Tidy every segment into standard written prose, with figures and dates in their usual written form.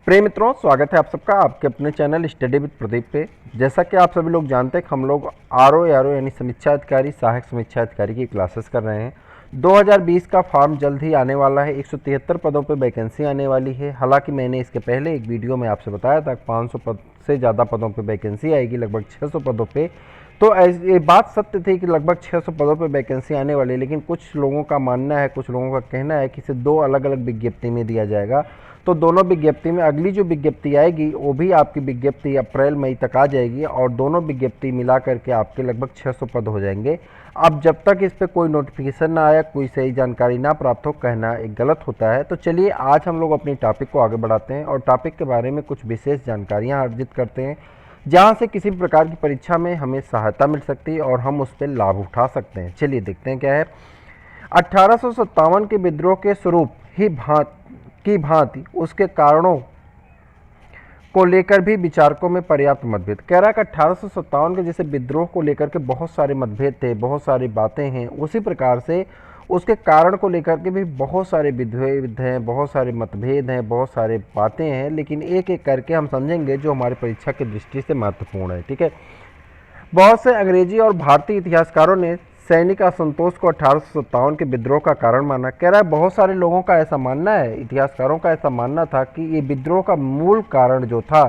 प्रिय मित्रों, स्वागत है आप सबका आपके अपने चैनल स्टडी विद प्रदीप पे। जैसा कि आप सभी लोग जानते हैं कि हम लोग आर यानी समीक्षा अधिकारी, सहायक समीक्षा अधिकारी की क्लासेस कर रहे हैं। 2020 का फॉर्म जल्द ही आने वाला है। 173 पदों पे वैकेंसी आने वाली है। हालांकि मैंने इसके पहले एक वीडियो में आपसे बताया था 500 पद से ज़्यादा पदों पे वैकेंसी आएगी, लगभग 600 पदों पे। तो ये बात सत्य थी कि लगभग 600 पदों पे वैकेंसी आने वाली है, लेकिन कुछ लोगों का मानना है, कुछ लोगों का कहना है कि इसे दो अलग अलग विज्ञप्ति में दिया जाएगा। तो दोनों विज्ञप्ति में अगली जो विज्ञप्ति आएगी वो भी आपकी विज्ञप्ति अप्रैल मई तक आ जाएगी और दोनों विज्ञप्ति मिला करके आपके लगभग 600 पद हो जाएंगे। अब जब तक इस पर कोई नोटिफिकेशन ना आया, कोई सही जानकारी ना प्राप्त हो, कहना एक गलत होता है। तो चलिए आज हम लोग अपनी टॉपिक को आगे बढ़ाते हैं और टॉपिक के बारे में कुछ विशेष जानकारियाँ अर्जित करते हैं, जहाँ से किसी भी प्रकार की परीक्षा में हमें सहायता मिल सकती है और हम उस पर लाभ उठा सकते हैं। चलिए देखते हैं क्या है। 1857 के विद्रोह के स्वरूप ही भांति उसके कारणों को लेकर भी विचारकों में पर्याप्त मतभेद। कह रहा है कि 1857 के जैसे विद्रोह को लेकर के बहुत सारे मतभेद थे, बहुत सारी बातें हैं, उसी प्रकार से उसके कारण को लेकर के भी बहुत सारे विभेद हैं, बहुत सारे मतभेद हैं, बहुत सारे बातें हैं, लेकिन एक एक करके हम समझेंगे जो हमारी परीक्षा की दृष्टि से महत्वपूर्ण है। ठीक है। बहुत से अंग्रेजी और भारतीय इतिहासकारों ने सैनिक असंतोष को 1857 के विद्रोह का कारण माना। कह रहा है बहुत सारे लोगों का ऐसा मानना है, इतिहासकारों का ऐसा मानना था कि ये विद्रोह का मूल कारण जो था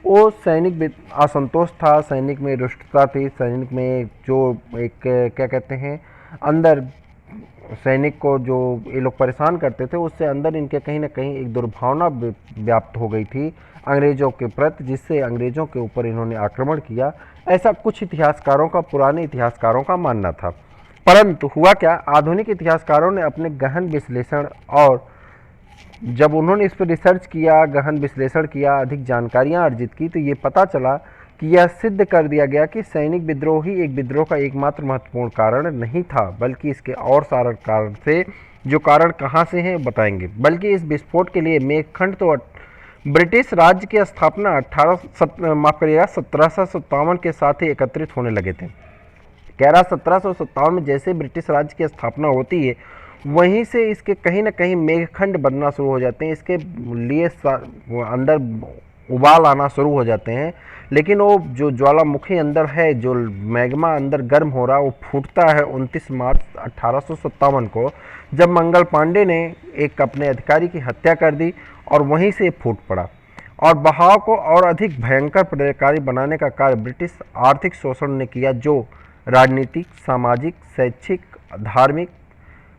वो सैनिक असंतोष था, सैनिक में रुष्टता थी, सैनिक में जो एक क्या कहते हैं अंदर सैनिक को जो ये लोग परेशान करते थे, उससे अंदर इनके कहीं ना कहीं एक दुर्भावना व्याप्त हो गई थी अंग्रेज़ों के प्रति, जिससे अंग्रेज़ों के ऊपर इन्होंने आक्रमण किया। ऐसा कुछ इतिहासकारों का, पुराने इतिहासकारों का मानना था। परंतु हुआ क्या, आधुनिक इतिहासकारों ने अपने गहन विश्लेषण और जब उन्होंने इस पर रिसर्च किया, गहन विश्लेषण किया, अधिक जानकारियां अर्जित की, तो ये पता चला कि यह सिद्ध कर दिया गया कि सैनिक विद्रोह ही एक विद्रोह का एकमात्र महत्वपूर्ण कारण नहीं था, बल्कि इसके और सारे कारण थे। जो कारण कहाँ से हैं बताएंगे। बल्कि इस विस्फोट के लिए मेघखंड तो ब्रिटिश राज्य की स्थापना 1757 के साथ ही एकत्रित होने लगे थे। कह रहा 1757 में जैसे ब्रिटिश राज्य की स्थापना होती है, वहीं से इसके कहीं ना कहीं मेघखंड बनना शुरू हो जाते हैं, इसके लिए अंदर उबाल आना शुरू हो जाते हैं। लेकिन वो जो ज्वालामुखी अंदर है, जो मैग्मा अंदर गर्म हो रहा है, वो फूटता है 29 मार्च 1857 को, जब मंगल पांडे ने एक अपने अधिकारी की हत्या कर दी और वहीं से फूट पड़ा और बहाव को और अधिक भयंकर प्रलयकारी बनाने का कार्य ब्रिटिश आर्थिक शोषण ने किया, जो राजनीतिक, सामाजिक, शैक्षिक, धार्मिक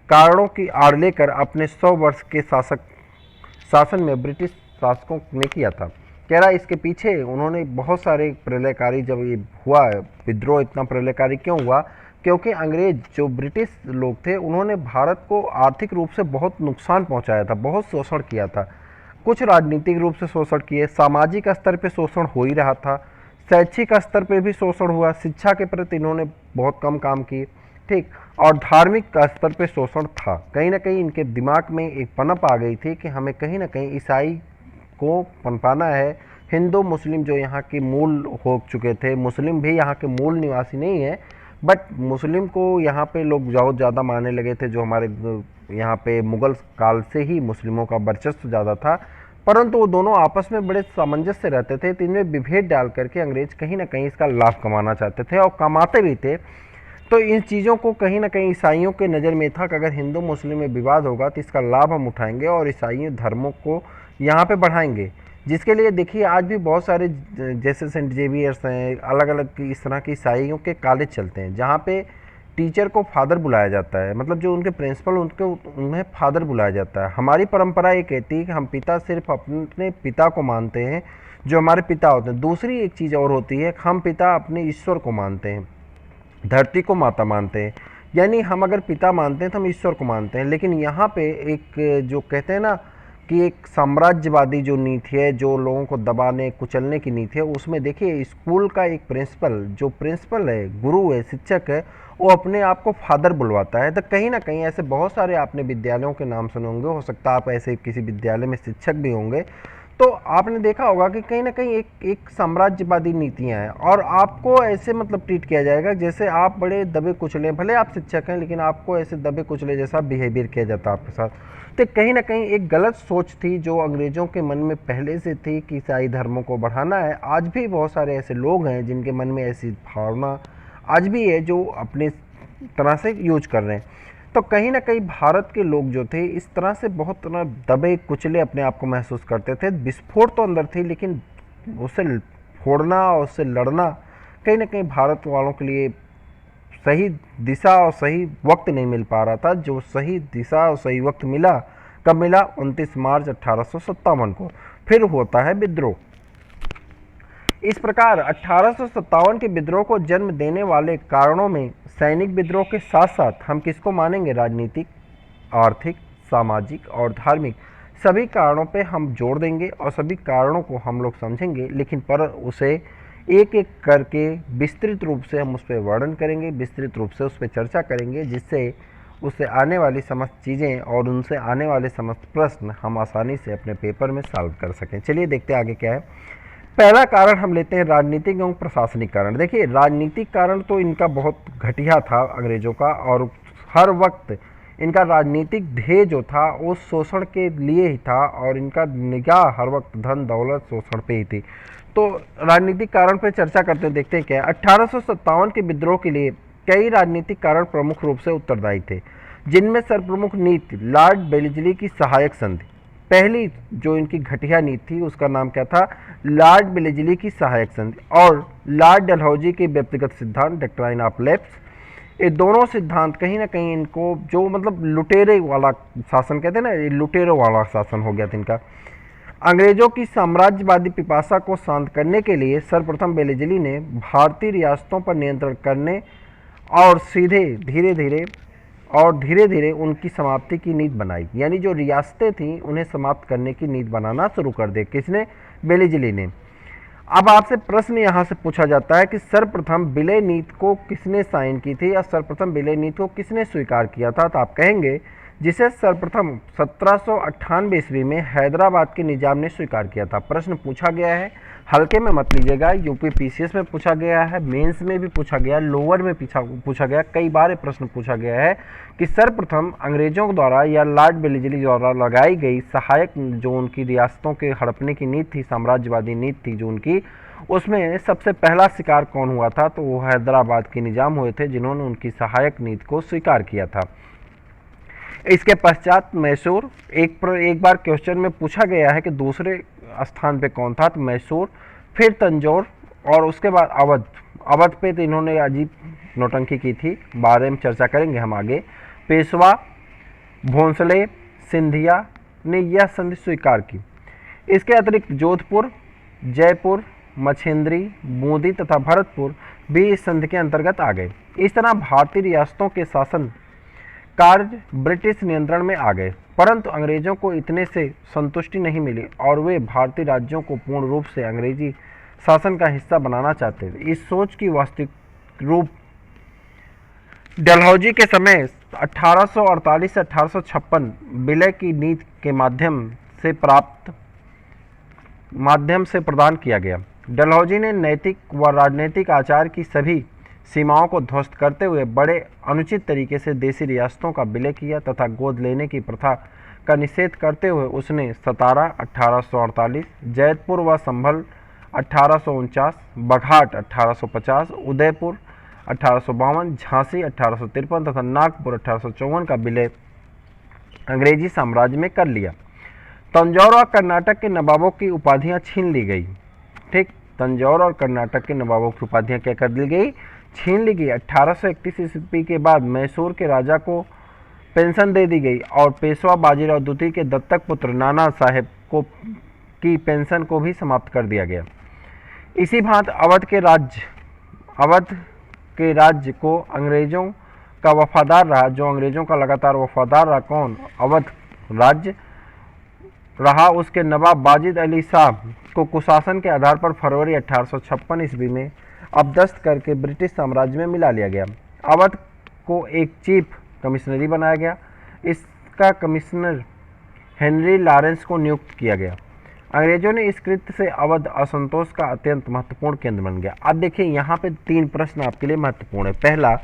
कारणों की आड़ लेकर अपने 100 वर्ष के शासन में ब्रिटिश शासकों ने किया था। कह रहा इसके पीछे उन्होंने बहुत सारे प्रलयकारी, जब ये हुआ विद्रोह इतना प्रलयकारी क्यों हुआ, क्योंकि अंग्रेज जो ब्रिटिश लोग थे उन्होंने भारत को आर्थिक रूप से बहुत नुकसान पहुंचाया था, बहुत शोषण किया था। कुछ राजनीतिक रूप से शोषण किए, सामाजिक स्तर पे शोषण हो ही रहा था, शैक्षिक स्तर पे भी शोषण हुआ, शिक्षा के प्रति इन्होंने बहुत कम काम किए, ठीक, और धार्मिक स्तर पे शोषण था। कहीं ना कहीं इनके दिमाग में एक पनप आ गई थी कि हमें कहीं ना कहीं ईसाई को पनपाना है। हिंदू मुस्लिम जो यहाँ के मूल हो चुके थे, मुस्लिम भी यहाँ के मूल निवासी नहीं है, बट मुस्लिम को यहाँ पे लोग बहुत ज़्यादा मानने लगे थे। जो हमारे यहाँ पे मुगल काल से ही मुस्लिमों का वर्चस्व ज़्यादा था, परंतु वो दोनों आपस में बड़े सामंजस्य से रहते थे। तो इनमें विभेद डाल करके अंग्रेज कहीं ना कहीं इसका लाभ कमाना चाहते थे और कमाते भी थे। तो इन चीज़ों को कहीं ना कहीं ईसाइयों के नज़र में था कि अगर हिंदू मुस्लिम में विवाद होगा तो इसका लाभ हम उठाएंगे और ईसाई धर्मों को यहाँ पे बढ़ाएंगे। जिसके लिए देखिए आज भी बहुत सारे जैसे सेंट जेवियर्स हैं, अलग अलग इस तरह के ईसाइयों के कॉलेज चलते हैं, जहाँ पे टीचर को फादर बुलाया जाता है, मतलब जो उनके प्रिंसिपल उन्हें फादर बुलाया जाता है। हमारी परंपरा ये कहती है कि हम पिता सिर्फ अपने पिता को मानते हैं, जो हमारे पिता होते हैं। दूसरी एक चीज़ और होती है, हम पिता अपने ईश्वर को मानते हैं, धरती को माता मानते हैं। यानी हम अगर पिता मानते हैं तो हम ईश्वर को मानते हैं। लेकिन यहाँ पे एक जो कहते हैं ना कि एक साम्राज्यवादी जो नीति है, जो लोगों को दबाने कुचलने की नीति है, उसमें देखिए स्कूल का एक प्रिंसिपल, जो प्रिंसिपल है, गुरु है, शिक्षक है, वो अपने आप को फादर बुलवाता है। तो कहीं ना कहीं ऐसे बहुत सारे आपने विद्यालयों के नाम सुने होंगे, हो सकता है आप ऐसे किसी विद्यालय में शिक्षक भी होंगे। तो आपने देखा होगा कि कहीं ना कहीं एक साम्राज्यवादी नीतियां हैं और आपको ऐसे मतलब ट्रीट किया जाएगा जैसे आप बड़े दबे कुचले, भले आप शिक्षक हैं लेकिन आपको ऐसे दबे कुचले जैसा बिहेवियर किया जाता है आपके साथ। तो कहीं ना कहीं एक गलत सोच थी जो अंग्रेज़ों के मन में पहले से थी कि ईसाई धर्मों को बढ़ाना है। आज भी बहुत सारे ऐसे लोग हैं जिनके मन में ऐसी भावना आज भी है जो अपने तरह से यूज कर रहे हैं। तो कहीं ना कहीं भारत के लोग जो थे इस तरह से बहुत ना दबे कुचले अपने आप को महसूस करते थे। विस्फोट तो अंदर थी लेकिन उससे फोड़ना और उससे लड़ना कहीं ना कहीं भारत वालों के लिए सही दिशा और सही वक्त नहीं मिल पा रहा था। जो सही दिशा और सही वक्त मिला, कब मिला? 29 मार्च 1857 को फिर होता है विद्रोह। इस प्रकार 1857 के विद्रोह को जन्म देने वाले कारणों में सैनिक विद्रोह के साथ साथ हम किसको मानेंगे? राजनीतिक, आर्थिक, सामाजिक और धार्मिक सभी कारणों पे हम जोड़ देंगे और सभी कारणों को हम लोग समझेंगे, लेकिन पर उसे एक एक करके विस्तृत रूप से हम उस पर वर्णन करेंगे, विस्तृत रूप से उस पर चर्चा करेंगे, जिससे उससे आने वाली समस्त चीज़ें और उनसे आने वाले समस्त प्रश्न हम आसानी से अपने पेपर में सॉल्व कर सकें। चलिए देखते हैं आगे क्या है। पहला कारण हम लेते हैं राजनीतिक एवं प्रशासनिक कारण। देखिए राजनीतिक कारण तो इनका बहुत घटिया था अंग्रेजों का, और हर वक्त इनका राजनीतिक ध्येय जो था वो शोषण के लिए ही था और इनका निगाह हर वक्त धन दौलत शोषण पे ही थी। तो राजनीतिक कारण पे चर्चा करते हैं, देखते हैं क्या है। 1857 के विद्रोह के लिए कई राजनीतिक कारण प्रमुख रूप से उत्तरदायी थे, जिनमें सर्वप्रमुख नीति लॉर्ड वेलेस्ली की सहायक संधि। पहली जो इनकी घटिया नीति थी उसका नाम क्या था? लॉर्ड वेलेस्ली की सहायक संधि और लॉर्ड डलहौजी के व्यक्तिगत सिद्धांत डॉक्ट्राइन ऑफ लैप्स। ये दोनों सिद्धांत कहीं ना कहीं इनको जो मतलब लुटेरे वाला शासन कहते हैं ना, ये लुटेरों वाला शासन हो गया था इनका। अंग्रेजों की साम्राज्यवादी पिपासा को शांत करने के लिए सर्वप्रथम वेलेस्ली ने भारतीय रियासतों पर नियंत्रण करने और धीरे धीरे उनकी समाप्ति की नीति बनाई। यानी जो रियासतें थीं उन्हें समाप्त करने की नीति बनाना शुरू कर दे। किसने? वेलेस्ली ने। अब आपसे प्रश्न यहाँ से पूछा जाता है कि सर्वप्रथम विलय नीति को किसने साइन की थी या सर्वप्रथम विलय नीति को किसने स्वीकार किया था? तो आप कहेंगे जिसे सर्वप्रथम 1798 ईस्वी में हैदराबाद के निजाम ने स्वीकार किया था। प्रश्न पूछा गया है, हल्के में मत लीजिएगा, यूपी पीसीएस में पूछा गया है, मेंस में भी पूछा गया, लोअर में पूछा गया, कई बार प्रश्न पूछा गया है कि सर्वप्रथम अंग्रेजों द्वारा या लॉर्ड वेलेस्ली द्वारा लगाई गई सहायक जो उनकी रियासतों के हड़पने की नीति थी, साम्राज्यवादी नीति थी जो उनकी, उसमें सबसे पहला शिकार कौन हुआ था? तो वो हैदराबाद के निजाम हुए थे जिन्होंने उनकी सहायक नीति को स्वीकार किया था। इसके पश्चात मैसूर, एक बार क्वेश्चन में पूछा गया है कि दूसरे स्थान पे कौन था? तो मैसूर, फिर तंजौर और उसके बाद अवध। अवध पे तो इन्होंने अजीब नौटंकी की थी, बारे में चर्चा करेंगे हम आगे। पेशवा, भोंसले, सिंधिया ने यह संधि स्वीकार की। इसके अतिरिक्त जोधपुर, जयपुर, मछेंद्री, बूंदी तथा भरतपुर भी इस संधि के अंतर्गत आ गए। इस तरह भारतीय रियासतों के शासन कार्य ब्रिटिश नियंत्रण में आ गए, परंतु अंग्रेजों को इतने से संतुष्टि नहीं मिली और वे भारतीय राज्यों को पूर्ण रूप से अंग्रेजी शासन का हिस्सा बनाना चाहते थे। इस सोच की वास्तविक रूप डलहौजी के समय 1848 से 1856 विलय की नीति के माध्यम से प्रदान किया गया। डलहौजी ने नैतिक व राजनीतिक आचार की सभी सीमाओं को ध्वस्त करते हुए बड़े अनुचित तरीके से देशी रियासतों का विलय किया तथा गोद लेने की प्रथा का निषेध करते हुए उसने सतारा 1848, जैतपुर व संभल 1849, बघाट 1850, उदयपुर 1852, झांसी 1853 तथा नागपुर 1854 का विलय अंग्रेजी साम्राज्य में कर लिया। तंजौर और कर्नाटक के नवाबों की उपाधियां छीन ली गई। ठीक, तंजौर और कर्नाटक के नवाबों की उपाधियां क्या कर दी गई? छीन ली गई। 1831 ईस्वी के बाद मैसूर के राजा को पेंशन दे दी गई और पेशवा बाजीराव द्वितीय के दत्तक पुत्र नाना साहेब की पेंशन को भी समाप्त कर दिया गया। इसी भांति अवध के राज्य को अंग्रेजों का वफादार रहा, जो अंग्रेजों का लगातार वफादार रहा। कौन? अवध राज्य रहा। उसके नवाब बाजिद अली शाह को कुशासन के आधार पर फरवरी 1856 ईस्वी में अपदस्थ करके ब्रिटिश साम्राज्य में मिला लिया गया। अवध को एक चीफ कमिश्नरी बनाया गया। इसका कमिश्नर हेनरी लॉरेंस को नियुक्त किया गया। अंग्रेजों ने इस कृत्य से अवध असंतोष का अत्यंत महत्वपूर्ण केंद्र बन गया। अब देखिए यहाँ पे 3 प्रश्न आपके लिए महत्वपूर्ण है। पहला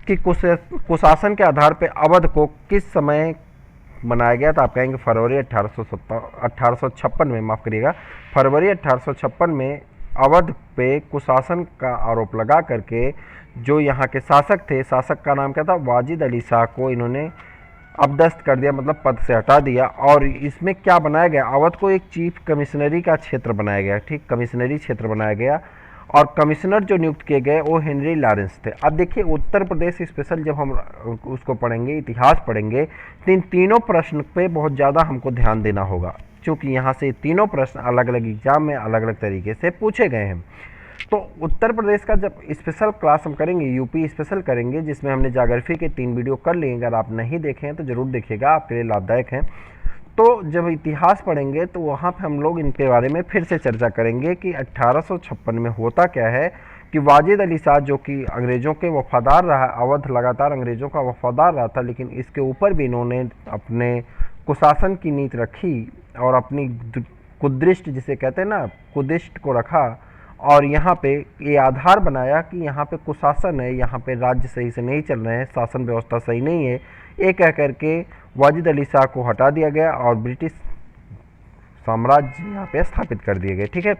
कि कुशासन के आधार पर अवध को किस समय बनाया गया, तो आप कहेंगे फरवरी 1856 में, माफ करिएगा, फरवरी 1856 में अवध पे कुशासन का आरोप लगा करके जो यहाँ के शासक थे, शासक का नाम क्या था, वाजिद अली शाह को इन्होंने अपदस्थ कर दिया, मतलब पद से हटा दिया। और इसमें क्या बनाया गया, अवध को एक चीफ कमिश्नरी का क्षेत्र बनाया गया, ठीक, कमिश्नरी क्षेत्र बनाया गया। और कमिश्नर जो नियुक्त किए गए वो हेनरी लॉरेंस थे। अब देखिए उत्तर प्रदेश स्पेशल जब हम उसको पढ़ेंगे, इतिहास पढ़ेंगे, तो इन तीनों प्रश्न पे बहुत ज़्यादा हमको ध्यान देना होगा, क्योंकि यहाँ से तीनों प्रश्न अलग अलग एग्जाम में अलग अलग तरीके से पूछे गए हैं। तो उत्तर प्रदेश का जब स्पेशल क्लास हम करेंगे, यूपी स्पेशल करेंगे, जिसमें हमने ज्योग्राफी के 3 वीडियो कर लिए, अगर आप नहीं देखे हैं तो ज़रूर देखिएगा, आपके लिए लाभदायक हैं। तो जब इतिहास पढ़ेंगे तो वहाँ पे हम लोग इनके बारे में फिर से चर्चा करेंगे कि 1856 में होता क्या है कि वाजिद अली शाह जो कि अंग्रेज़ों के वफादार रहा, अवध लगातार अंग्रेज़ों का वफादार रहा था, लेकिन इसके ऊपर भी इन्होंने अपने कुशासन की नीति रखी और अपनी कुदृष्ट, जिसे कहते हैं ना, कुदिष्ट को रखा। और यहाँ पे ये आधार बनाया कि यहाँ पे कुशासन है, यहाँ पे राज्य सही से नहीं चल रहे हैं, शासन व्यवस्था सही नहीं है, ये कह करके वाजिद अली शाह को हटा दिया गया और ब्रिटिश साम्राज्य यहाँ पे स्थापित कर दिए गए। ठीक है,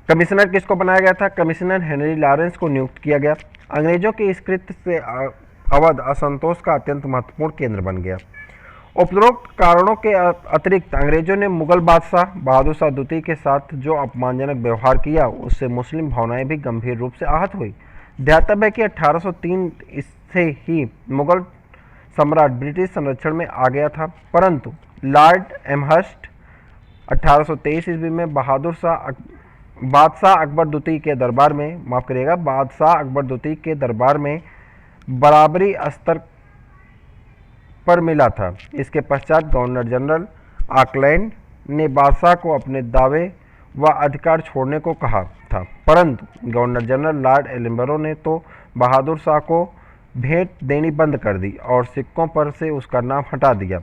कमिश्नर किसको बनाया गया था, कमिश्नर हेनरी लॉरेंस को नियुक्त किया गया। अंग्रेजों के इस कृत्य से अवध असंतोष का अत्यंत महत्वपूर्ण केंद्र बन गया। उपरोक्त कारणों के अतिरिक्त अंग्रेजों ने मुगल बादशाह बहादुर शाह द्वितीय के साथ जो अपमानजनक व्यवहार किया, उससे मुस्लिम भावनाएं भी गंभीर रूप से आहत हुई। ध्यातव्य है कि 1803 इससे ही मुगल सम्राट ब्रिटिश संरक्षण में आ गया था, परंतु लॉर्ड एमहर्स्ट 1823 ईस्वी में बादशाह अकबर द्वितीय के दरबार में, माफ करिएगा, बादशाह अकबर द्वितीय के दरबार में बराबरी स्तर पर मिला था। इसके पश्चात गवर्नर जनरल ऑकलैंड ने बादशाह को अपने दावे व अधिकार छोड़ने को कहा था, परंतु गवर्नर जनरल लॉर्ड एलिम्बरो ने तो बहादुर शाह को भेंट देनी बंद कर दी और सिक्कों पर से उसका नाम हटा दिया।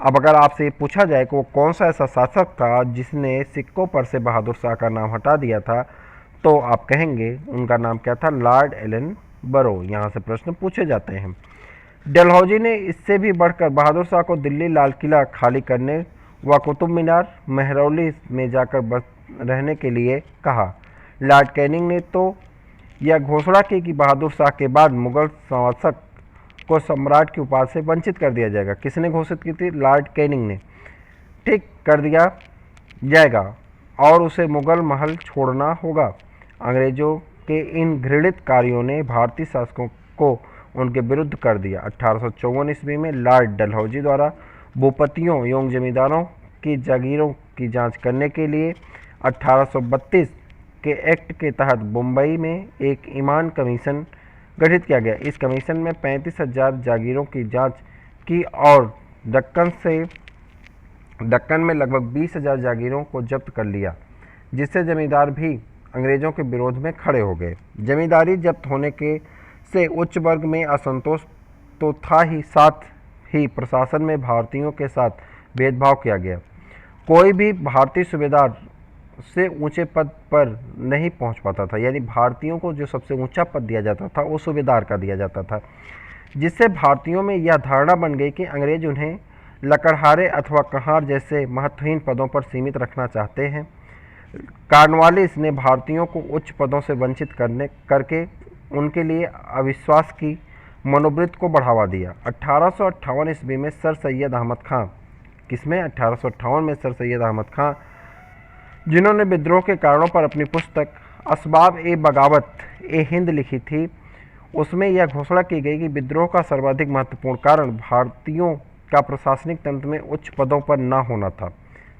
अब अगर आपसे ये पूछा जाए कि वो कौन सा ऐसा शासक था जिसने सिक्कों पर से बहादुर शाह का नाम हटा दिया था, तो आप कहेंगे उनका नाम क्या था, लॉर्ड एलिम्बरो। यहाँ से प्रश्न पूछे जाते हैं। डलहौजी ने इससे भी बढ़कर बहादुर शाह को दिल्ली लाल किला खाली करने व कुतुब मीनार मेहरौली में जाकर रहने के लिए कहा। लॉर्ड कैनिंग ने तो यह घोषणा की कि बहादुर शाह के बाद मुगल शासक को सम्राट की उपाधि से वंचित कर दिया जाएगा। किसने घोषित की थी, लॉर्ड कैनिंग ने, ठीक, कर दिया जाएगा और उसे मुगल महल छोड़ना होगा। अंग्रेजों के इन घृणित कार्यों ने भारतीय शासकों को उनके विरुद्ध कर दिया। 1854 ईस्वी में लॉर्ड डलहौजी द्वारा भूपतियों एवं जमींदारों की जागीरों की जांच करने के लिए 1832 के एक्ट के तहत मुंबई में एक ईमान कमीशन गठित किया गया। इस कमीशन में 35,000 जागीरों की जांच की और दक्कन में लगभग 20,000 जागीरों को जब्त कर लिया, जिससे जमींदार भी अंग्रेजों के विरोध में खड़े हो गए। जमींदारी जब्त होने के से उच्च वर्ग में असंतोष तो था ही, साथ ही प्रशासन में भारतीयों के साथ भेदभाव किया गया। कोई भी भारतीय सूबेदार से ऊंचे पद पर नहीं पहुंच पाता था, यानी भारतीयों को जो सबसे ऊंचा पद दिया जाता था वो सूबेदार का दिया जाता था, जिससे भारतीयों में यह धारणा बन गई कि अंग्रेज उन्हें लकड़हारे अथवा कहार जैसे महत्वहीन पदों पर सीमित रखना चाहते हैं। कॉर्नवालिस ने भारतीयों को उच्च पदों से वंचित करके उनके लिए अविश्वास की मनोवृत्ति को बढ़ावा दिया। 1858 ईस्वी में सर सैयद अहमद खां, किसमें, 1858 में सर सैयद अहमद खां, जिन्होंने विद्रोह के कारणों पर अपनी पुस्तक असबाब ए बगावत ए हिंद लिखी थी, उसमें यह घोषणा की गई कि विद्रोह का सर्वाधिक महत्वपूर्ण कारण भारतीयों का प्रशासनिक तंत्र में उच्च पदों पर न होना था।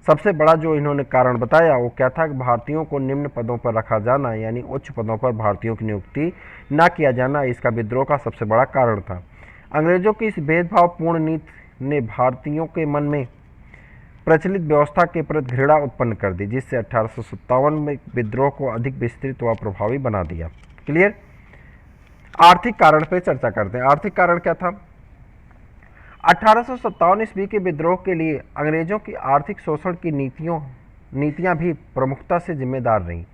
सबसे बड़ा जो इन्होंने कारण बताया वो क्या था कि भारतीयों को निम्न पदों पर रखा जाना, यानी उच्च पदों पर भारतीयों की नियुक्ति न किया जाना, इसका विद्रोह का सबसे बड़ा कारण था। अंग्रेजों की इस भेदभावपूर्ण नीति ने भारतीयों के मन में प्रचलित व्यवस्था के प्रति घृणा उत्पन्न कर दी, जिससे 1857 में विद्रोह को अधिक विस्तृत व प्रभावी बना दिया। क्लियर। आर्थिक कारण पे चर्चा करते हैं। आर्थिक कारण क्या था, 1857 ईस्वी के विद्रोह के लिए अंग्रेजों की आर्थिक शोषण की नीतियां भी प्रमुखता से जिम्मेदार रहीं।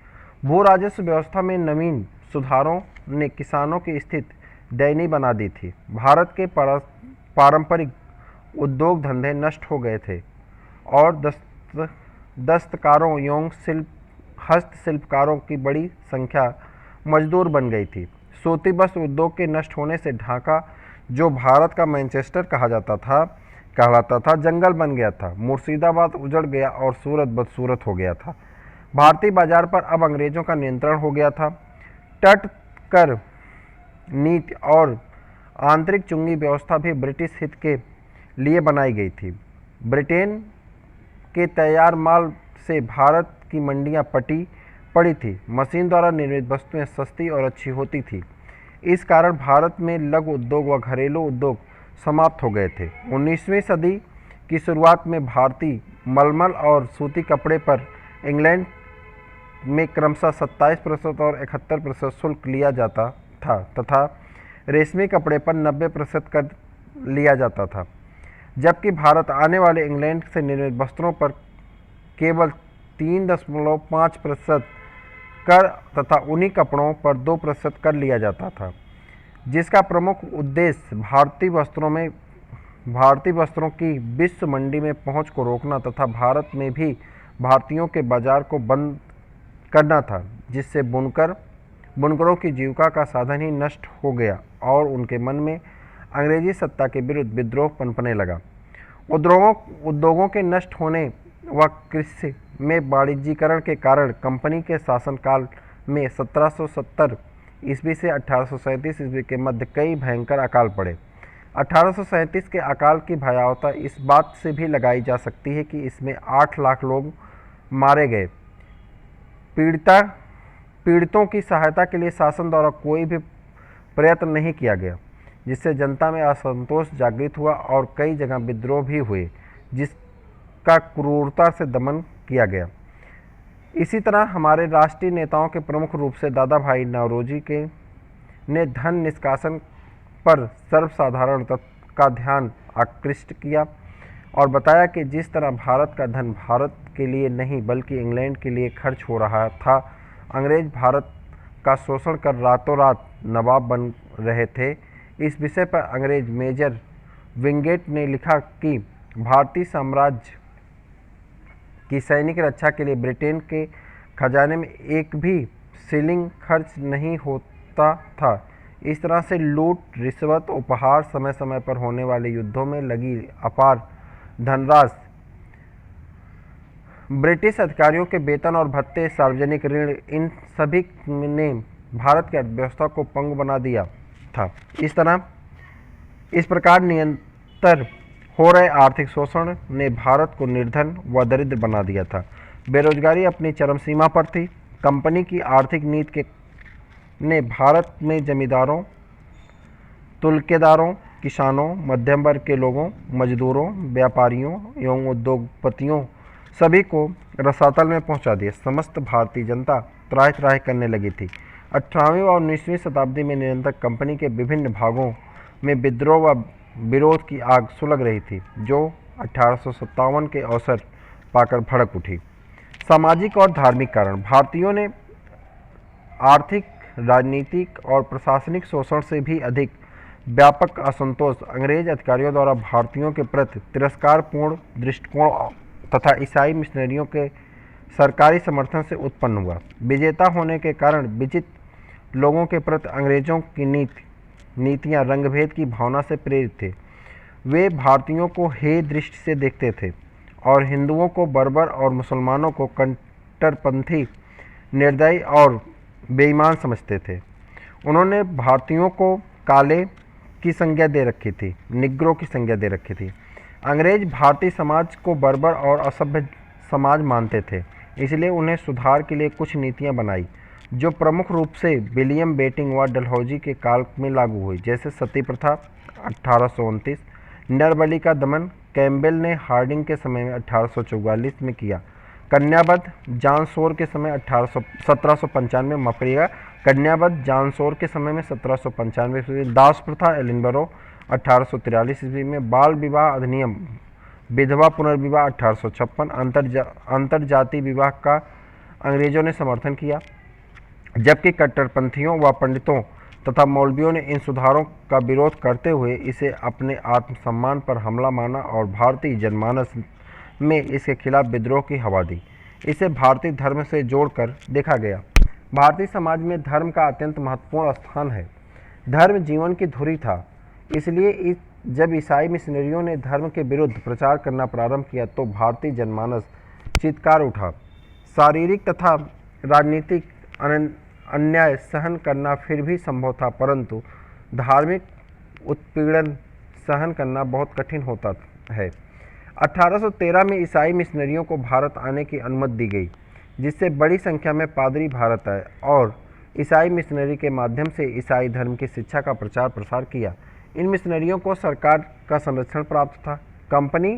भू राजस्व व्यवस्था में नवीन सुधारों ने किसानों की स्थिति दयनीय बना दी थी। भारत के पारंपरिक उद्योग धंधे नष्ट हो गए थे और दस्तकारों एवं हस्तशिल्पकारों की बड़ी संख्या मजदूर बन गई थी। सूती वस्त्र उद्योग के नष्ट होने से ढाका, जो भारत का मैनचेस्टर कहलाता था, जंगल बन गया था। मुर्शिदाबाद उजड़ गया और सूरत बदसूरत हो गया था। भारतीय बाजार पर अब अंग्रेजों का नियंत्रण हो गया था। तट कर नीति और आंतरिक चुंगी व्यवस्था भी ब्रिटिश हित के लिए बनाई गई थी। ब्रिटेन के तैयार माल से भारत की मंडियां पड़ी थी। मशीन द्वारा निर्मित वस्तुएं सस्ती और अच्छी होती थी। इस कारण भारत में लघु उद्योग व घरेलू उद्योग समाप्त हो गए थे। 19वीं सदी की शुरुआत में भारतीय मलमल और सूती कपड़े पर इंग्लैंड में क्रमशः 27% और 71% शुल्क लिया जाता था तथा रेशमी कपड़े पर 90% कर लिया जाता था, जबकि भारत आने वाले इंग्लैंड से निर्मित वस्त्रों पर केवल 3.5% कर तथा उन्हीं कपड़ों पर 2% कर लिया जाता था, जिसका प्रमुख उद्देश्य भारतीय वस्त्रों की विश्व मंडी में पहुंच को रोकना तथा भारत में भी भारतीयों के बाजार को बंद करना था, जिससे बुनकरों की जीविका का साधन ही नष्ट हो गया और उनके मन में अंग्रेजी सत्ता के विरुद्ध विद्रोह पनपने लगा। उद्योगों के नष्ट होने व कृषि में वाणिज्यीकरण के कारण कंपनी के शासनकाल में 1770 ईस्वी से 1837 ईस्वी के मध्य कई भयंकर अकाल पड़े। 1837 के अकाल की भयावहता इस बात से भी लगाई जा सकती है कि इसमें 8 लाख लोग मारे गए। पीड़ितों की सहायता के लिए शासन द्वारा कोई भी प्रयत्न नहीं किया गया, जिससे जनता में असंतोष जागृत हुआ और कई जगह विद्रोह भी हुए, जिसका क्रूरता से दमन किया गया। इसी तरह हमारे राष्ट्रीय नेताओं के प्रमुख रूप से दादा भाई नौरोजी ने धन निष्कासन पर सर्वसाधारण का ध्यान आकृष्ट किया और बताया कि जिस तरह भारत का धन भारत के लिए नहीं बल्कि इंग्लैंड के लिए खर्च हो रहा था, अंग्रेज भारत का शोषण कर रातों रात नवाब बन रहे थे। इस विषय पर अंग्रेज मेजर विंगेट ने लिखा कि भारतीय साम्राज्य की सैनिक रक्षा के लिए ब्रिटेन के खजाने में एक भी शिलिंग खर्च नहीं होता था। इस तरह से लूट, रिश्वत, उपहार, समय समय पर होने वाले युद्धों में लगी अपार धनराशि, ब्रिटिश अधिकारियों के वेतन और भत्ते, सार्वजनिक ऋण, इन सभी ने भारत की अर्थव्यवस्था को पंगु बना दिया था। इस प्रकार निरंतर हो रहे आर्थिक शोषण ने भारत को निर्धन व दरिद्र बना दिया था। बेरोजगारी अपनी चरम सीमा पर थी। कंपनी की आर्थिक नीति ने भारत में जमींदारों, तुलकेदारों, किसानों, मध्यम वर्ग के लोगों, मजदूरों, व्यापारियों एवं उद्योगपतियों सभी को रसातल में पहुंचा दिया। समस्त भारतीय जनता त्राहि त्राहि करने लगी थी। 18वीं और 19वीं शताब्दी में निरंतर कंपनी के विभिन्न भागों में विद्रोह व विरोध की आग सुलग रही थी, जो 1857 के अवसर पाकर भड़क उठी। सामाजिक और धार्मिक कारण। भारतीयों ने आर्थिक, राजनीतिक और प्रशासनिक शोषण से भी अधिक व्यापक असंतोष अंग्रेज अधिकारियों द्वारा भारतीयों के प्रति तिरस्कारपूर्ण दृष्टिकोण तथा ईसाई मिशनरियों के सरकारी समर्थन से उत्पन्न हुआ। विजेता होने के कारण विचित्र लोगों के प्रति अंग्रेजों की नीतियां रंगभेद की भावना से प्रेरित थे। वे भारतीयों को हेय दृष्टि से देखते थे और हिंदुओं को बर्बर और मुसलमानों को कट्टरपंथी, निर्दयी और बेईमान समझते थे। उन्होंने भारतीयों को काले की संज्ञा दे रखी थी, निग्रो की संज्ञा दे रखी थी। अंग्रेज भारतीय समाज को बर्बर और असभ्य समाज मानते थे, इसलिए उन्हें सुधार के लिए कुछ नीतियां बनाई, जो प्रमुख रूप से विलियम बेटिंग व डलहौजी के काल में लागू हुई, जैसे सती प्रथा 1829, नरबली का दमन कैम्पबेल ने हार्डिंग के समय में 1844 में किया, कन्यावध जॉन शोर के समय 1795 में, कन्यावध जॉन शोर के समय में 1795, दास प्रथा एलिनबरो 1843 ईस्वी में, बाल विवाह अधिनियम, विधवा पुनर्विवाह 1856, अंतरजातीय विवाह का अंग्रेजों ने समर्थन किया, जबकि कट्टरपंथियों व पंडितों तथा मौलवियों ने इन सुधारों का विरोध करते हुए इसे अपने आत्मसम्मान पर हमला माना और भारतीय जनमानस में इसके खिलाफ विद्रोह की हवा दी। इसे भारतीय धर्म से जोड़कर देखा गया। भारतीय समाज में धर्म का अत्यंत महत्वपूर्ण स्थान है। धर्म जीवन की धुरी था, इसलिए जब ईसाई मिशनरियों ने धर्म के विरुद्ध प्रचार करना प्रारंभ किया तो भारतीय जनमानस चीत्कार उठा। शारीरिक तथा राजनीतिक अन्याय सहन करना फिर भी संभव था, परंतु धार्मिक उत्पीड़न सहन करना बहुत कठिन होता है। 1813 में ईसाई मिशनरियों को भारत आने की अनुमति दी गई, जिससे बड़ी संख्या में पादरी भारत आए और ईसाई मिशनरी के माध्यम से ईसाई धर्म की शिक्षा का प्रचार प्रसार किया। इन मिशनरियों को सरकार का संरक्षण प्राप्त था। कंपनी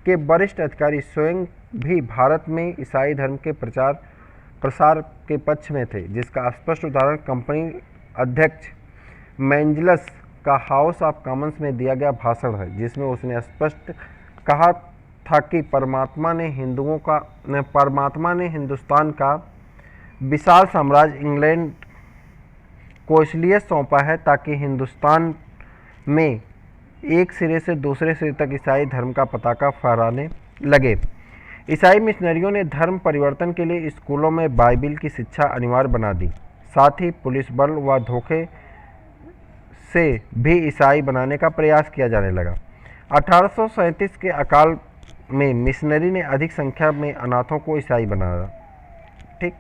के वरिष्ठ अधिकारी स्वयं भी भारत में ईसाई धर्म के प्रसार के पक्ष में थे, जिसका स्पष्ट उदाहरण कंपनी अध्यक्ष मैंजलस का हाउस ऑफ कॉमन्स में दिया गया भाषण है, जिसमें उसने स्पष्ट कहा था कि परमात्मा ने हिंदुस्तान का विशाल साम्राज्य इंग्लैंड को इसलिए सौंपा है ताकि हिंदुस्तान में एक सिरे से दूसरे सिरे तक ईसाई धर्म का पताका फहराने लगे। ईसाई मिशनरियों ने धर्म परिवर्तन के लिए स्कूलों में बाइबिल की शिक्षा अनिवार्य बना दी। साथ ही पुलिस बल व धोखे से भी ईसाई बनाने का प्रयास किया जाने लगा। 1837 के अकाल में मिशनरी ने अधिक संख्या में अनाथों को ईसाई बनाया। ठीक,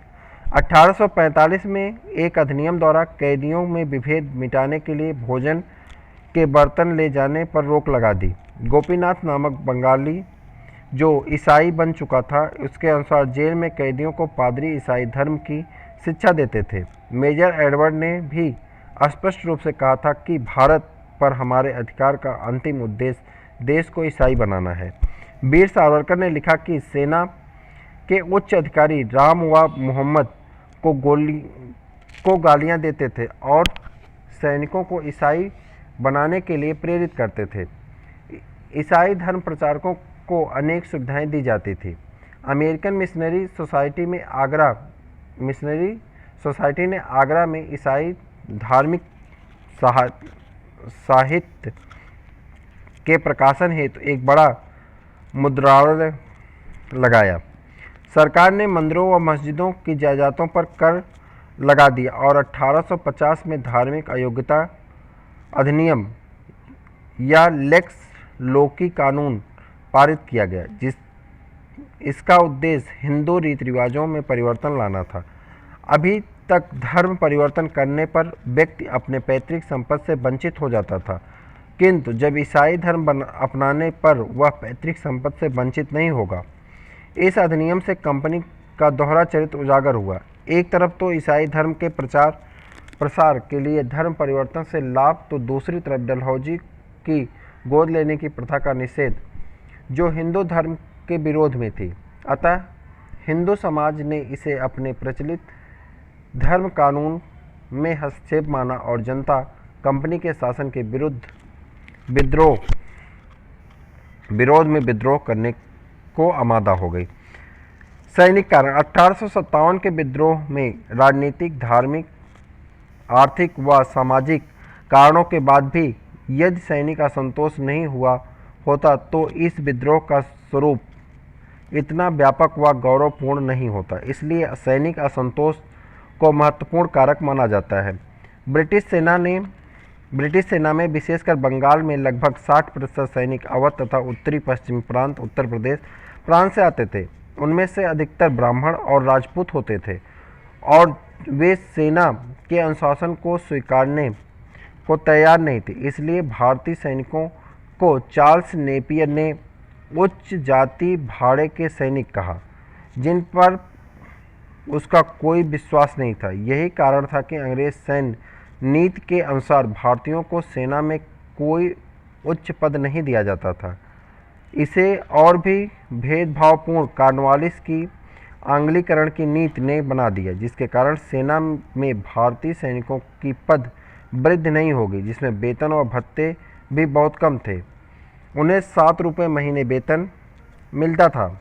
1845 में एक अधिनियम द्वारा कैदियों में विभेद मिटाने के लिए भोजन के बर्तन ले जाने पर रोक लगा दी। गोपीनाथ नामक बंगाली जो ईसाई बन चुका था, उसके अनुसार जेल में कैदियों को पादरी ईसाई धर्म की शिक्षा देते थे। मेजर एडवर्ड ने भी स्पष्ट रूप से कहा था कि भारत पर हमारे अधिकार का अंतिम उद्देश्य देश को ईसाई बनाना है। वीर सावरकर ने लिखा कि सेना के उच्च अधिकारी राम व मोहम्मद को गालियां देते थे और सैनिकों को ईसाई बनाने के लिए प्रेरित करते थे। ईसाई धर्म प्रचारकों को अनेक सुविधाएं दी जाती थी। अमेरिकन मिशनरी सोसाइटी ने आगरा में ईसाई धार्मिक साहित्य के प्रकाशन हेतु एक बड़ा मुद्रालय लगाया। सरकार ने मंदिरों व मस्जिदों की जायदादों पर कर लगा दिया और 1850 में धार्मिक अयोग्यता अधिनियम या लेक्स लोकी कानून पारित किया गया, इसका उद्देश्य हिंदू रीति रिवाजों में परिवर्तन लाना था। अभी तक धर्म परिवर्तन करने पर व्यक्ति अपने पैतृक संपत्ति से वंचित हो जाता था, किंतु जब ईसाई धर्म अपनाने पर वह पैतृक संपत्ति से वंचित नहीं होगा। इस अधिनियम से कंपनी का दोहरा चरित्र उजागर हुआ। एक तरफ तो ईसाई धर्म के प्रसार के लिए धर्म परिवर्तन से लाभ, तो दूसरी तरफ डलहौजी की गोद लेने की प्रथा का निषेध, जो हिंदू धर्म के विरोध में थी। अतः हिंदू समाज ने इसे अपने प्रचलित धर्म कानून में हस्तक्षेप माना और जनता कंपनी के शासन के विरोध में विद्रोह करने को आमादा हो गई। सैनिक कारण 1857 के विद्रोह में राजनीतिक, धार्मिक, आर्थिक व सामाजिक कारणों के बाद भी यदि सैनिक असंतोष नहीं हुआ होता तो इस विद्रोह का स्वरूप इतना व्यापक व गौरवपूर्ण नहीं होता। इसलिए सैनिक असंतोष को महत्वपूर्ण कारक माना जाता है। ब्रिटिश सेना में विशेषकर बंगाल में लगभग 60% सैनिक अवध तथा उत्तरी पश्चिमी प्रांत उत्तर प्रदेश प्रांत से आते थे। उनमें से अधिकतर ब्राह्मण और राजपूत होते थे और वे सेना के अनुशासन को स्वीकारने को तैयार नहीं थे। इसलिए भारतीय सैनिकों को चार्ल्स नेपियर ने उच्च जाति भाड़े के सैनिक कहा, जिन पर उसका कोई विश्वास नहीं था। यही कारण था कि अंग्रेज सैन्य नीति के अनुसार भारतीयों को सेना में कोई उच्च पद नहीं दिया जाता था। इसे और भी भेदभावपूर्ण कॉर्नवालिस की आंग्लीकरण की नीति ने बना दिया, जिसके कारण सेना में भारतीय सैनिकों की पद वृद्धि नहीं होगी, जिसमें वेतन और भत्ते भी बहुत कम थे। उन्हें 7 रुपये महीने वेतन मिलता था।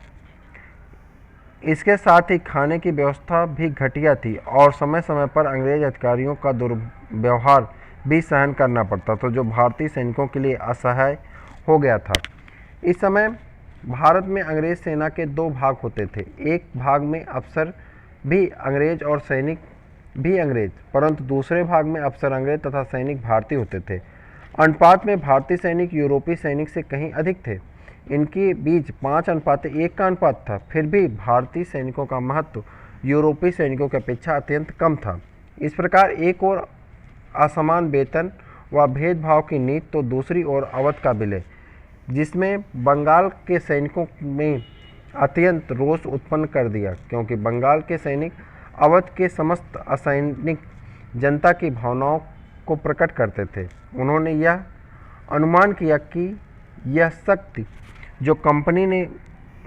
इसके साथ ही खाने की व्यवस्था भी घटिया थी और समय समय पर अंग्रेज अधिकारियों का दुर्व्यवहार भी सहन करना पड़ता था, जो भारतीय सैनिकों के लिए असह्य हो गया था। इस समय भारत में अंग्रेज सेना के 2 भाग होते थे। एक भाग में अफसर भी अंग्रेज और सैनिक भी अंग्रेज, परंतु दूसरे भाग में अफसर अंग्रेज तथा सैनिक भारतीय होते थे। अनुपात में भारतीय सैनिक यूरोपीय सैनिक से कहीं अधिक थे। इनके बीच 5:1 का अनुपात था। फिर भी भारतीय सैनिकों का महत्व यूरोपीय सैनिकों की अपेक्षा अत्यंत कम था। इस प्रकार एक ओर असमान वेतन व भेदभाव की नीति, तो दूसरी ओर अवध का विलय, जिसमें बंगाल के सैनिकों में अत्यंत रोष उत्पन्न कर दिया, क्योंकि बंगाल के सैनिक अवध के समस्त असैनिक जनता की भावनाओं को प्रकट करते थे। उन्होंने यह अनुमान किया कि यह शक्ति जो कंपनी ने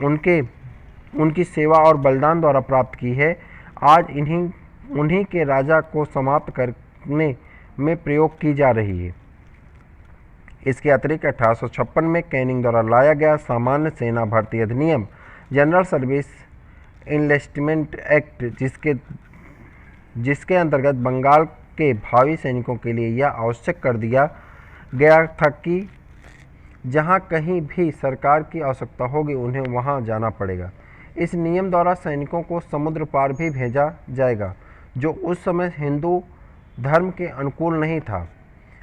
उनकी सेवा और बलिदान द्वारा प्राप्त की है, आज उन्हीं के राजा को समाप्त करने में प्रयोग की जा रही है। इसके अतिरिक्त 1856 में कैनिंग द्वारा लाया गया सामान्य सेना भर्ती अधिनियम, जनरल सर्विस इनलिस्टमेंट एक्ट, जिसके अंतर्गत बंगाल के भावी सैनिकों के लिए यह आवश्यक कर दिया गया था कि जहां कहीं भी सरकार की आवश्यकता होगी उन्हें वहां जाना पड़ेगा। इस नियम द्वारा सैनिकों को समुद्र पार भी भेजा जाएगा, जो उस समय हिंदू धर्म के अनुकूल नहीं था।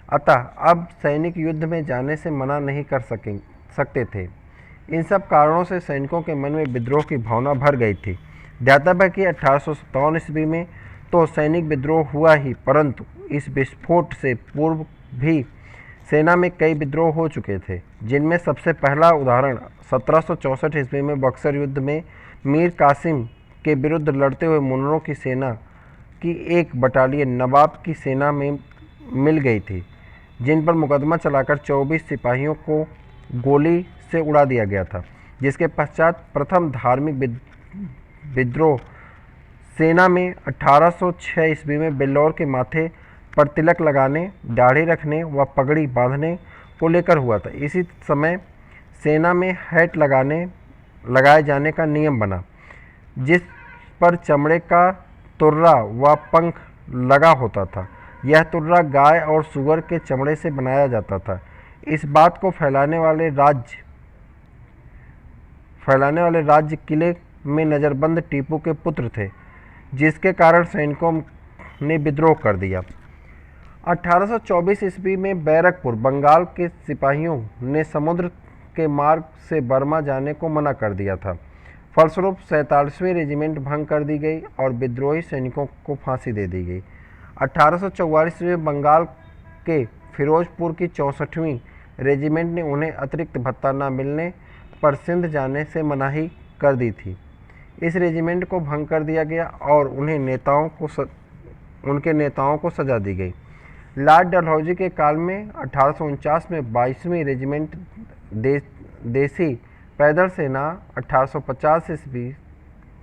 अतः अब सैनिक युद्ध में जाने से मना नहीं कर सकते थे। इन सब कारणों से सैनिकों के मन में विद्रोह की भावना भर गई थी। ध्यातव्य है कि 1857 ईस्वी में तो सैनिक विद्रोह हुआ ही, परंतु इस विस्फोट से पूर्व भी सेना में कई विद्रोह हो चुके थे, जिनमें सबसे पहला उदाहरण 1764 ईस्वी में बक्सर युद्ध में मीर कासिम के विरुद्ध लड़ते हुए मुन्नरों की सेना की एक बटालियन नवाब की सेना में मिल गई थी, जिन पर मुकदमा चलाकर 24 सिपाहियों को गोली से उड़ा दिया गया था। जिसके पश्चात प्रथम धार्मिक विद्रोह सेना में 1806 ईस्वी में बेल्लौर के माथे पर तिलक लगाने, दाढ़ी रखने व पगड़ी बांधने को लेकर हुआ था। इसी समय सेना में हैट लगाए जाने का नियम बना, जिस पर चमड़े का तुर्रा व पंख लगा होता था। यह तुर्रा गाय और सूअर के चमड़े से बनाया जाता था। इस बात को फैलाने वाले राज्य किले में नज़रबंद टीपू के पुत्र थे, जिसके कारण सैनिकों ने विद्रोह कर दिया। 1824 ईस्वी में बैरकपुर बंगाल के सिपाहियों ने समुद्र के मार्ग से बर्मा जाने को मना कर दिया था। फलस्वरूप 47वीं रेजिमेंट भंग कर दी गई और विद्रोही सैनिकों को फांसी दे दी गई। 1844 में बंगाल के फिरोजपुर की 64वीं रेजिमेंट ने उन्हें अतिरिक्त भत्ता न मिलने पर सिंध जाने से मनाही कर दी थी। इस रेजिमेंट को भंग कर दिया गया और उनके नेताओं को सजा दी गई। लॉर्ड डलहौजी के काल में 1849 में 22वीं रेजिमेंट देसी पैदल सेना, 1850 ईस्वी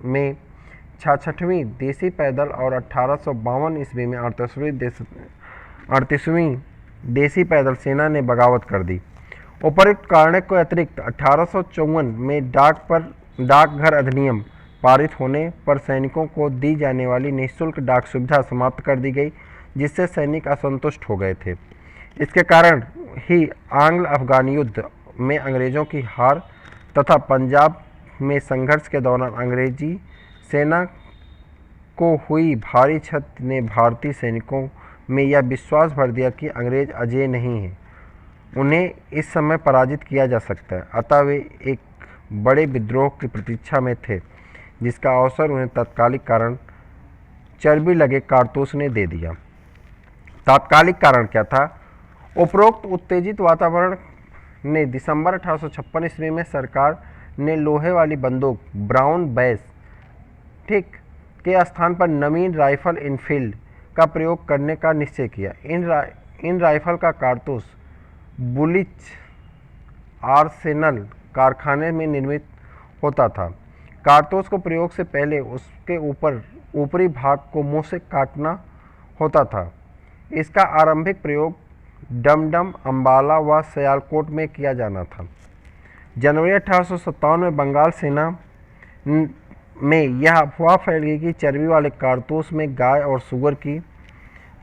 में 66वीं देसी पैदल और 1852 ईस्वी में 38वीं देसी पैदल सेना ने बगावत कर दी। उपरोक्त कारणों के अतिरिक्त 1854 में डाकघर अधिनियम पारित होने पर सैनिकों को दी जाने वाली निःशुल्क डाक सुविधा समाप्त कर दी गई, जिससे सैनिक असंतुष्ट हो गए थे। इसके कारण ही आंग्ल अफगान युद्ध में अंग्रेज़ों की हार तथा पंजाब में संघर्ष के दौरान अंग्रेजी सेना को हुई भारी क्षति ने भारतीय सैनिकों में यह विश्वास भर दिया कि अंग्रेज अजेय नहीं हैं, उन्हें इस समय पराजित किया जा सकता है। अतः वे एक बड़े विद्रोह की प्रतीक्षा में थे, जिसका अवसर उन्हें तत्कालिक कारण चर्बी लगे कारतूस ने दे दिया। तात्कालिक कारण क्या था? उपरोक्त उत्तेजित वातावरण ने दिसंबर 1856 ईस्वी में सरकार ने लोहे वाली बंदूक ब्राउन बैस के स्थान पर नवीन राइफल इनफील्ड का प्रयोग करने का निश्चय किया। इन राइफल का कारतूस बुलिच आर्सेनल कारखाने में निर्मित होता था। कारतूस को प्रयोग से पहले उसके ऊपरी भाग को मुंह से काटना होता था। इसका आरंभिक प्रयोग डमडम, अंबाला व सियालकोट में किया जाना था। जनवरी 1857 में बंगाल सेना में यह अफवाह फैल गई कि चर्बी वाले कारतूस में गाय और सूअर की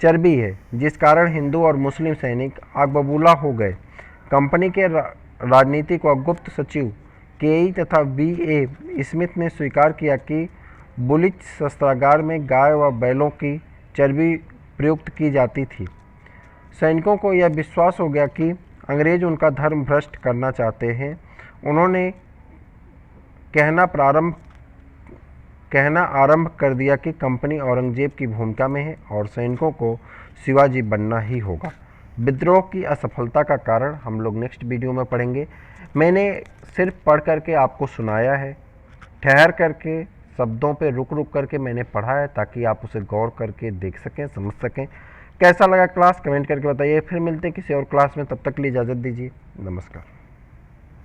चर्बी है, जिस कारण हिंदू और मुस्लिम सैनिक आग बबूला हो गए। कंपनी के राजनीतिक व गुप्त सचिव केई तथा बी.ए. स्मिथ ने स्वीकार किया कि बुलिच शस्त्रागार में गाय व बैलों की चर्बी प्रयुक्त की जाती थी। सैनिकों को यह विश्वास हो गया कि अंग्रेज उनका धर्म भ्रष्ट करना चाहते हैं। उन्होंने कहना आरंभ कर दिया कि कंपनी औरंगजेब की भूमिका में है और सैनिकों को शिवाजी बनना ही होगा। विद्रोह की असफलता का कारण हम लोग नेक्स्ट वीडियो में पढ़ेंगे। मैंने सिर्फ पढ़ करके आपको सुनाया है, ठहर करके शब्दों पे रुक रुक करके मैंने पढ़ा है, ताकि आप उसे गौर करके देख सकें, समझ सकें। कैसा लगा क्लास कमेंट करके बताइए। फिर मिलते हैं किसी और क्लास में, तब तक के लिए इजाज़त दीजिए। नमस्कार।